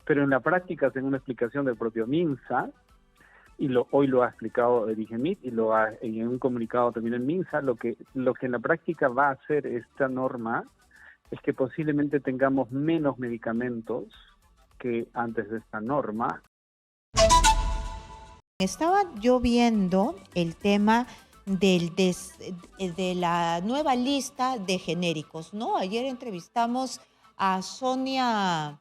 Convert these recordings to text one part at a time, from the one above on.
Pero en la práctica, según la explicación del propio MINSA, hoy lo ha explicado Digemit y en un comunicado también en MINSA, lo que en la práctica va a hacer esta norma es que posiblemente tengamos menos medicamentos que antes de esta norma. Estaba yo viendo el tema de la nueva lista de genéricos, ¿no? Ayer entrevistamos a Sonia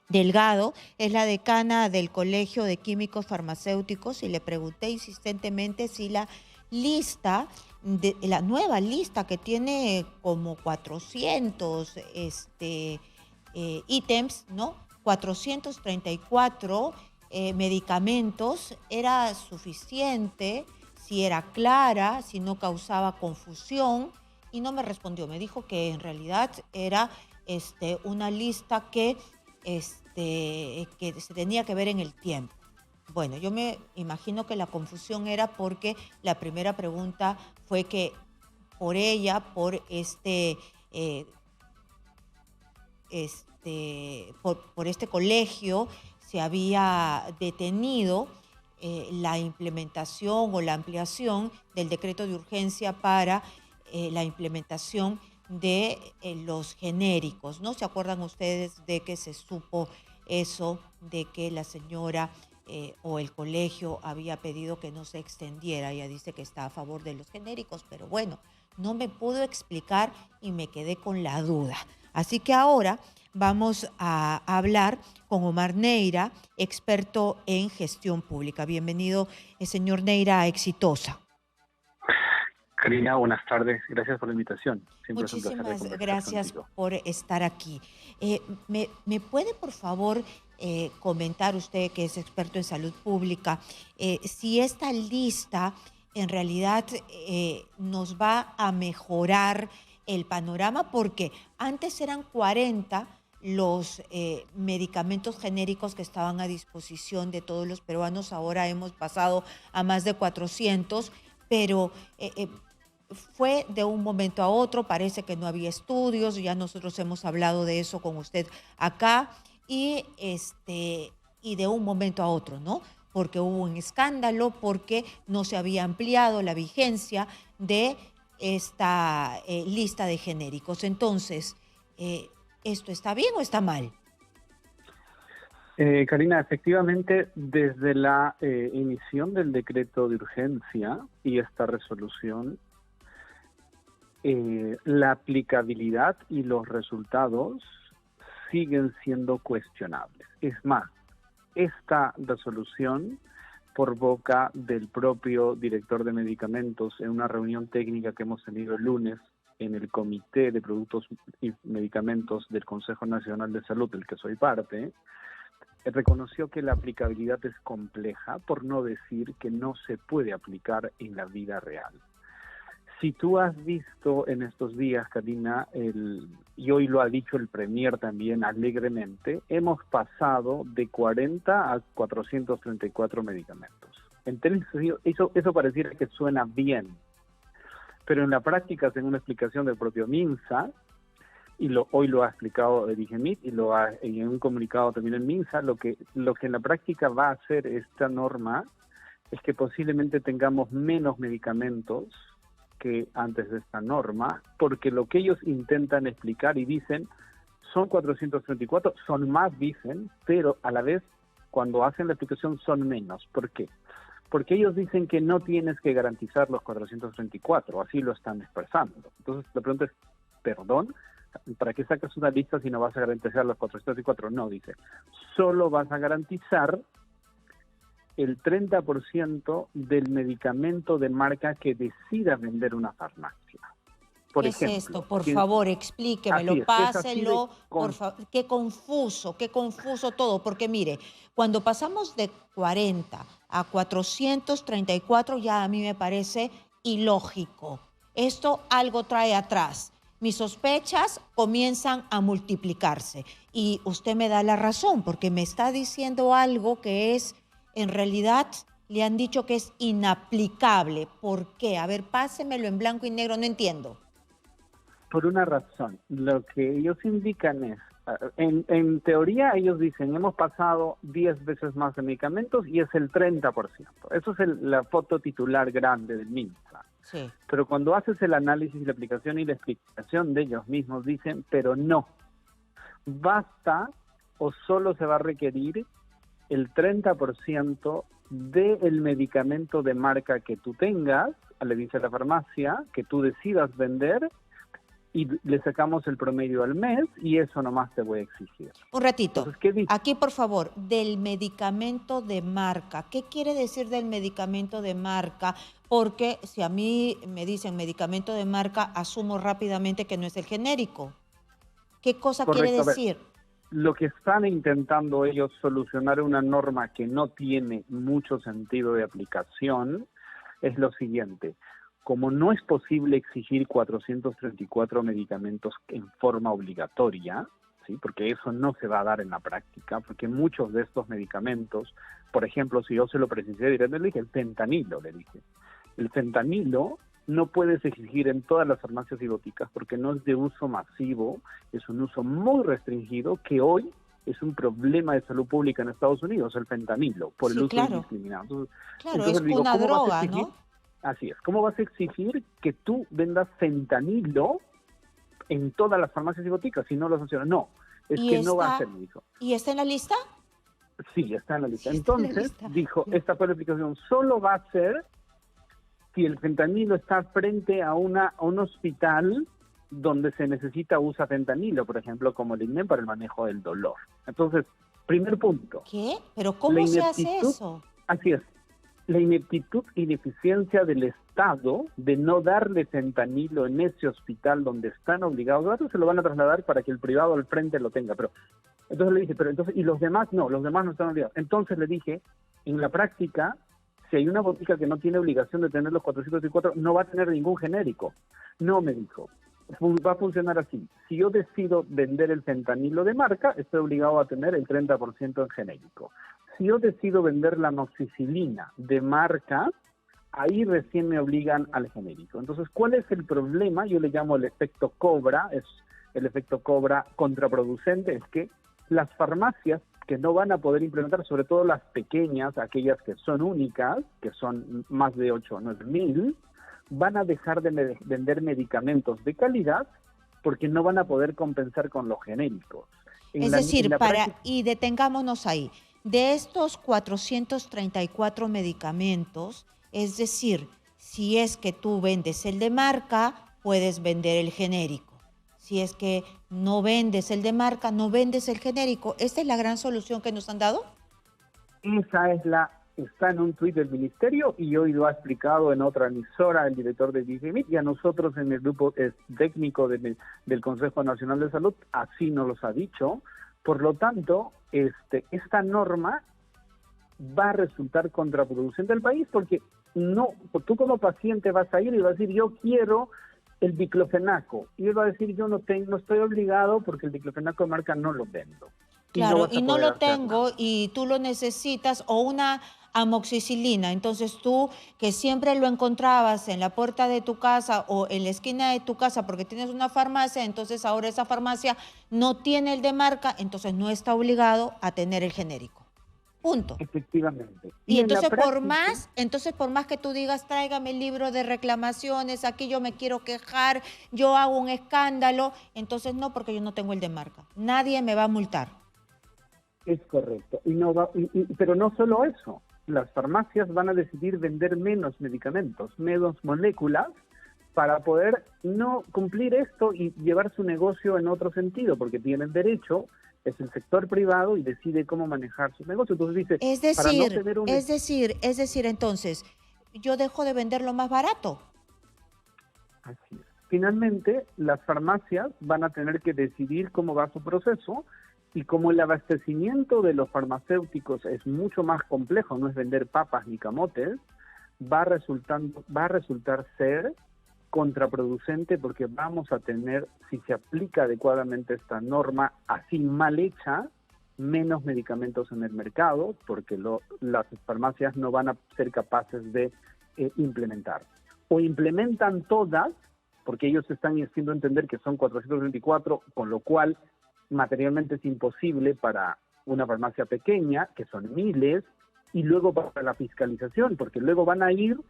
Delgado, es la decana del Colegio de Químicos Farmacéuticos, y le pregunté insistentemente si la nueva lista que tiene como 400 ítems, ¿no? 434 medicamentos, era suficiente, si era clara, si no causaba confusión, y no me respondió. Me dijo que en realidad era una lista que se tenía que ver en el tiempo. Bueno, yo me imagino que la confusión era porque la primera pregunta fue que por este colegio se había detenido la implementación o la ampliación del decreto de urgencia para la implementación de los genéricos. ¿No se acuerdan ustedes de que se supo eso, de que la señora o el colegio había pedido que no se extendiera? Ella dice que está a favor de los genéricos, pero bueno, no me pudo explicar y me quedé con la duda. Así que ahora vamos a hablar con Omar Neira, experto en gestión pública. Bienvenido, señor Neira, a Exitosa. Karina, buenas tardes. Gracias por la invitación. Siempre Muchísimas es un placer gracias contigo. por estar aquí. ¿Me puede, por favor, comentar, usted que es experto en salud pública, si esta lista en realidad nos va a mejorar el panorama? Porque antes eran 40 los medicamentos genéricos que estaban a disposición de todos los peruanos. Ahora hemos pasado a más de 400, pero fue de un momento a otro, parece que no había estudios, ya nosotros hemos hablado de eso con usted acá, y de un momento a otro, ¿no? Porque hubo un escándalo, porque no se había ampliado la vigencia de esta lista de genéricos. Entonces, ¿esto está bien o está mal? Karina, efectivamente, desde la emisión del decreto de urgencia y esta resolución, la aplicabilidad y los resultados siguen siendo cuestionables. Es más, esta resolución, por boca del propio director de medicamentos en una reunión técnica que hemos tenido el lunes en el Comité de Productos y Medicamentos del Consejo Nacional de Salud, del que soy parte, reconoció que la aplicabilidad es compleja, por no decir que no se puede aplicar en la vida real. Si tú has visto en estos días, Karina, y hoy lo ha dicho el Premier también alegremente, hemos pasado de 40 a 434 medicamentos. Entonces, eso pareciera que suena bien, pero en la práctica, según la explicación del propio MINSA, hoy lo ha explicado Digemit y en un comunicado también en MINSA, lo que en la práctica va a hacer esta norma es que posiblemente tengamos menos medicamentos que antes de esta norma, porque lo que ellos intentan explicar y dicen son 434, son más, dicen, pero a la vez cuando hacen la explicación son menos. ¿Por qué? Porque ellos dicen que no tienes que garantizar los 434, así lo están expresando. Entonces la pregunta es, perdón, ¿para qué sacas una lista si no vas a garantizar los 434? No, dice, solo vas a garantizar el 30% del medicamento de marca que decida vender una farmacia. ¿Qué es esto? Por favor, explíquemelo, páselo, por favor. Qué confuso todo, porque mire, cuando pasamos de 40 a 434 ya a mí me parece ilógico. Esto algo trae atrás. Mis sospechas comienzan a multiplicarse y usted me da la razón, porque me está diciendo algo que es, en realidad, le han dicho que es inaplicable. ¿Por qué? A ver, pásemelo en blanco y negro, no entiendo. Por una razón. Lo que ellos indican es En teoría ellos dicen, hemos pasado 10 veces más de medicamentos y es el 30%. Eso es la foto titular grande del MINSA. Sí. Pero cuando haces el análisis, la aplicación y la explicación de ellos mismos, dicen, pero no, basta o solo se va a requerir el 30% del medicamento de marca que tú tengas, le dice la farmacia, que tú decidas vender, y le sacamos el promedio al mes y eso nomás te voy a exigir. Un ratito. Entonces, ¿qué dice? Aquí, por favor, del medicamento de marca. ¿Qué quiere decir del medicamento de marca? Porque si a mí me dicen medicamento de marca, asumo rápidamente que no es el genérico. ¿Qué cosa quiere decir? Lo que están intentando ellos solucionar una norma que no tiene mucho sentido de aplicación es lo siguiente. Como no es posible exigir 434 medicamentos en forma obligatoria, ¿sí? Porque eso no se va a dar en la práctica, porque muchos de estos medicamentos, por ejemplo, si yo se lo precisé directamente, le dije el fentanilo, le dije. El fentanilo no puedes exigir en todas las farmacias y boticas porque no es de uso masivo, es un uso muy restringido que hoy es un problema de salud pública en Estados Unidos, el fentanilo, por el uso indiscriminado. Entonces, es digo, una droga, ¿no? Así es. ¿Cómo vas a exigir que tú vendas fentanilo en todas las farmacias y boticas si no lo sancionas? No, es que no va a ser, dijo. ¿Y está en la lista? Sí, está en la lista. Entonces, dijo, esta fue la explicación, solo va a ser si el fentanilo está frente a un hospital donde se usa fentanilo, por ejemplo, como el INEM para el manejo del dolor. Entonces, primer punto. ¿Qué? ¿Pero cómo se hace eso? Así es. La ineptitud y ineficiencia del Estado de no darle fentanilo en ese hospital donde están obligados a darlo, se lo van a trasladar para que el privado al frente lo tenga. Pero entonces le dije, ¿y los demás? No, los demás no están obligados. Entonces le dije, en la práctica, si hay una botica que no tiene obligación de tener los 404, no va a tener ningún genérico. No, me dijo, va a funcionar así. Si yo decido vender el fentanilo de marca, estoy obligado a tener el 30% en genérico. Si yo decido vender la amoxicilina de marca, ahí recién me obligan al genérico. Entonces, ¿cuál es el problema? Yo le llamo el efecto cobra, es el efecto cobra contraproducente, es que las farmacias que no van a poder implementar, sobre todo las pequeñas, aquellas que son únicas, que son más de 8 o 9 mil, van a dejar de vender medicamentos de calidad porque no van a poder compensar con los genéricos. Y detengámonos ahí. De estos 434 medicamentos, es decir, si es que tú vendes el de marca, puedes vender el genérico. Si es que no vendes el de marca, no vendes el genérico. ¿Esta es la gran solución que nos han dado? Está en un tuit del ministerio y hoy lo ha explicado en otra emisora el director de DGMIT y a nosotros en el grupo técnico del Consejo Nacional de Salud, así nos los ha dicho. Por lo tanto, esta norma va a resultar contraproducente al país porque tú como paciente vas a ir y vas a decir, yo quiero el diclofenaco. Y él va a decir, yo no estoy obligado porque el diclofenaco de marca no lo vendo. Claro, y no lo tengo y tú lo necesitas, o una amoxicilina. Entonces tú, que siempre lo encontrabas en la puerta de tu casa o en la esquina de tu casa porque tienes una farmacia, entonces ahora esa farmacia no tiene el de marca, entonces no está obligado a tener el genérico. Punto. Efectivamente. Y entonces por más que tú digas, tráigame el libro de reclamaciones, aquí yo me quiero quejar, yo hago un escándalo, entonces no, porque yo no tengo el de marca. Nadie me va a multar. Es correcto. Pero no solo eso. Las farmacias van a decidir vender menos medicamentos, menos moléculas, para poder no cumplir esto y llevar su negocio en otro sentido, porque tienen derecho, es el sector privado y decide cómo manejar su negocio. Entonces dice, es decir, entonces, yo dejo de venderlo más barato. Así es. Finalmente, las farmacias van a tener que decidir cómo va su proceso. Y como el abastecimiento de los farmacéuticos es mucho más complejo, no es vender papas ni camotes, va a resultar ser contraproducente porque vamos a tener, si se aplica adecuadamente esta norma así mal hecha, menos medicamentos en el mercado porque las farmacias no van a ser capaces de implementar. O implementan todas, porque ellos están haciendo entender que son 424, con lo cual materialmente es imposible para una farmacia pequeña, que son miles, y luego para la fiscalización, porque luego van a ir,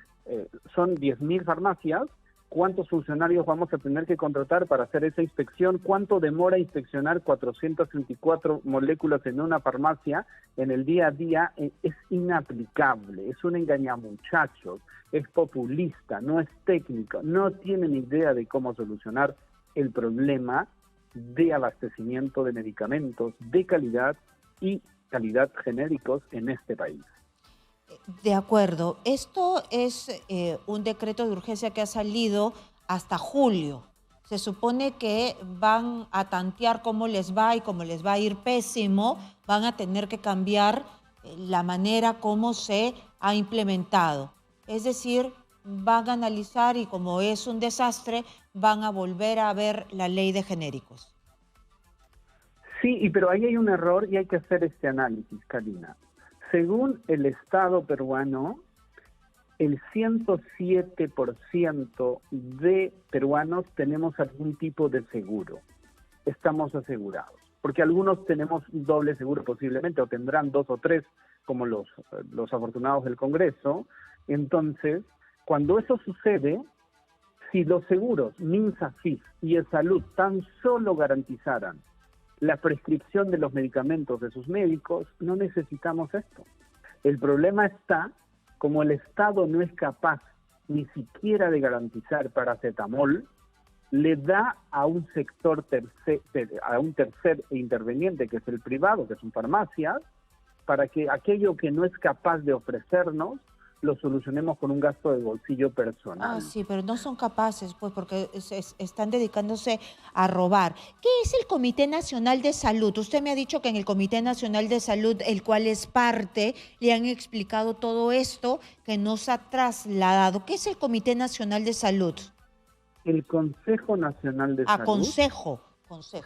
son 10.000 farmacias, ¿cuántos funcionarios vamos a tener que contratar para hacer esa inspección? ¿Cuánto demora inspeccionar 434 moléculas en una farmacia en el día a día? Es inaplicable, es un engañamuchachos, es populista, no es técnico, no tienen idea de cómo solucionar el problema de abastecimiento de medicamentos de calidad y calidad genéricos en este país. De acuerdo. Esto es un decreto de urgencia que ha salido hasta julio. Se supone que van a tantear cómo les va y como les va a ir pésimo, van a tener que cambiar la manera como se ha implementado. Es decir, van a analizar y como es un desastre, van a volver a ver la ley de genéricos. Sí, pero ahí hay un error y hay que hacer este análisis, Karina. Según el Estado peruano, el 107% de peruanos tenemos algún tipo de seguro. Estamos asegurados. Porque algunos tenemos doble seguro posiblemente, o tendrán 2 o 3, como los afortunados del Congreso. Entonces, cuando eso sucede, si los seguros MINSA, FIS y el Salud tan solo garantizaran la prescripción de los medicamentos de sus médicos, no necesitamos esto. El problema está, como el Estado no es capaz ni siquiera de garantizar paracetamol, le da a un sector tercer interveniente, que es el privado, que son farmacias, para que aquello que no es capaz de ofrecernos, lo solucionemos con un gasto de bolsillo personal. Ah, sí, pero no son capaces, pues, porque están dedicándose a robar. ¿Qué es el Comité Nacional de Salud? Usted me ha dicho que en el Comité Nacional de Salud, el cual es parte, le han explicado todo esto que nos ha trasladado. ¿Qué es el Comité Nacional de Salud? El Consejo Nacional de Salud. Consejo.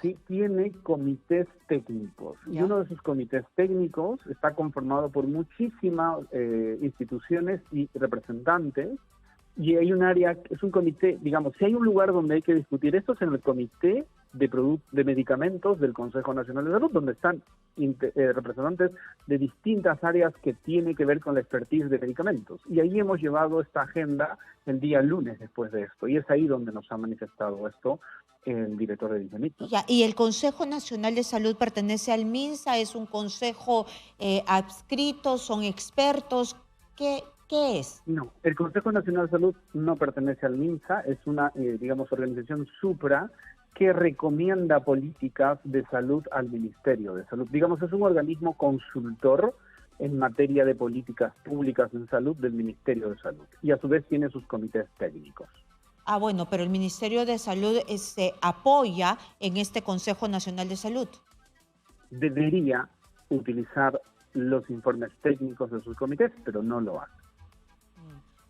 Sí, tiene comités técnicos. ¿Ya? Y uno de esos comités técnicos está conformado por muchísimas instituciones y representantes. Y hay un área, es un comité, digamos, si hay un lugar donde hay que discutir esto es en el Comité de Medicamentos del Consejo Nacional de Salud, donde están representantes de distintas áreas que tienen que ver con la expertise de medicamentos. Y ahí hemos llevado esta agenda el día lunes después de esto. Y es ahí donde nos ha manifestado esto el director de DICEMIT, ¿no? Ya, ¿y el Consejo Nacional de Salud pertenece al MINSA? ¿Es un consejo adscrito? ¿Son expertos? ¿Qué es? No, el Consejo Nacional de Salud no pertenece al MINSA, es una, digamos, organización supra que recomienda políticas de salud al Ministerio de Salud. Digamos, es un organismo consultor en materia de políticas públicas en salud del Ministerio de Salud y a su vez tiene sus comités técnicos. Ah, bueno, pero el Ministerio de Salud se apoya en este Consejo Nacional de Salud. Debería utilizar los informes técnicos de sus comités, pero no lo hace.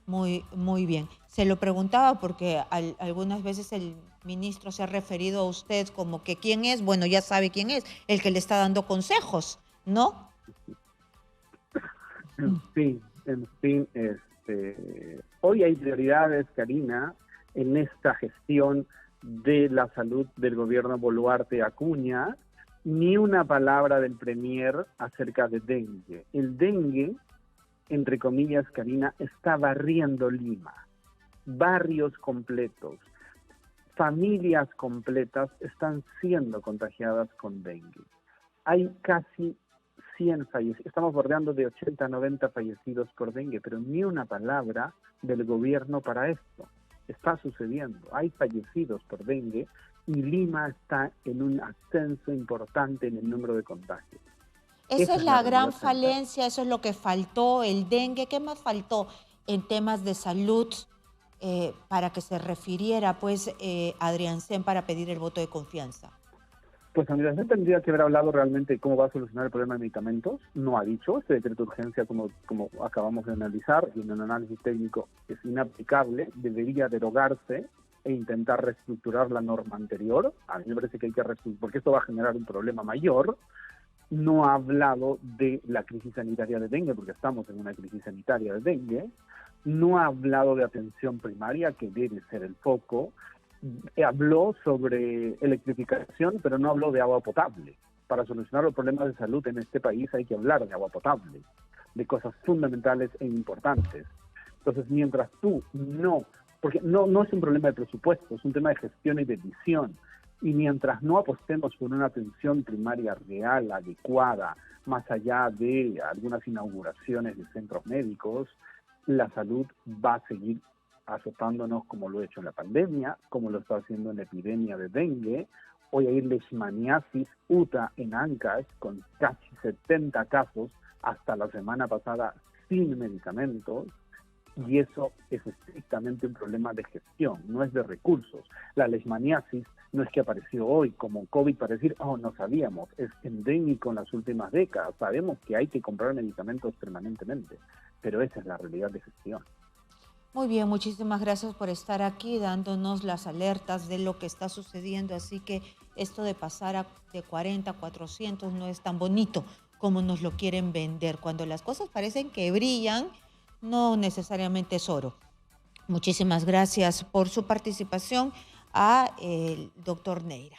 Muy bien. Se lo preguntaba porque algunas veces el ministro se ha referido a usted como que ¿quién es? Bueno, ya sabe quién es, el que le está dando consejos, ¿no? En fin, hoy hay prioridades, Karina, en esta gestión de la salud del gobierno Boluarte Acuña, ni una palabra del premier acerca de dengue. El dengue, entre comillas, Karina, está barriendo Lima. Barrios completos, familias completas están siendo contagiadas con dengue. Hay casi 100 fallecidos, estamos bordeando de 80 a 90 fallecidos por dengue, pero ni una palabra del gobierno para esto. Está sucediendo, hay fallecidos por dengue y Lima está en un ascenso importante en el número de contagios. Esa es la gran falencia, eso es lo que faltó, el dengue. ¿Qué más faltó en temas de salud para que se refiriera, pues, Adrián Sen para pedir el voto de confianza? Pues Andrés Sen tendría que haber hablado realmente de cómo va a solucionar el problema de medicamentos. No ha dicho, este decreto de urgencia, como acabamos de analizar, y en un análisis técnico es inaplicable, debería derogarse e intentar reestructurar la norma anterior. A mí me parece que hay que reestructurar, porque esto va a generar un problema mayor. No ha hablado de la crisis sanitaria de dengue, porque estamos en una crisis sanitaria de dengue. No ha hablado de atención primaria, que debe ser el foco. habló sobre electrificación, pero no habló de agua potable. Para solucionar los problemas de salud en este país hay que hablar de agua potable, de cosas fundamentales e importantes. Entonces, mientras tú no, porque no es un problema de presupuesto, es un tema de gestión y de visión, y mientras no apostemos por una atención primaria real, adecuada, más allá de algunas inauguraciones de centros médicos, la salud va a seguir azotándonos como lo ha hecho en la pandemia, como lo está haciendo en la epidemia de dengue. Hoy hay leishmaniasis UTA en Ancash con casi 70 casos hasta la semana pasada sin medicamentos, y eso es estrictamente un problema de gestión, no es de recursos. La leishmaniasis no es que apareció hoy como COVID para decir, oh, no sabíamos, es endémico en las últimas décadas, sabemos que hay que comprar medicamentos permanentemente, pero esa es la realidad de gestión. Muy bien, muchísimas gracias por estar aquí dándonos las alertas de lo que está sucediendo. Así que esto de pasar de 40 a 400 no es tan bonito como nos lo quieren vender. Cuando las cosas parecen que brillan, no necesariamente es oro. Muchísimas gracias por su participación a el doctor Neira.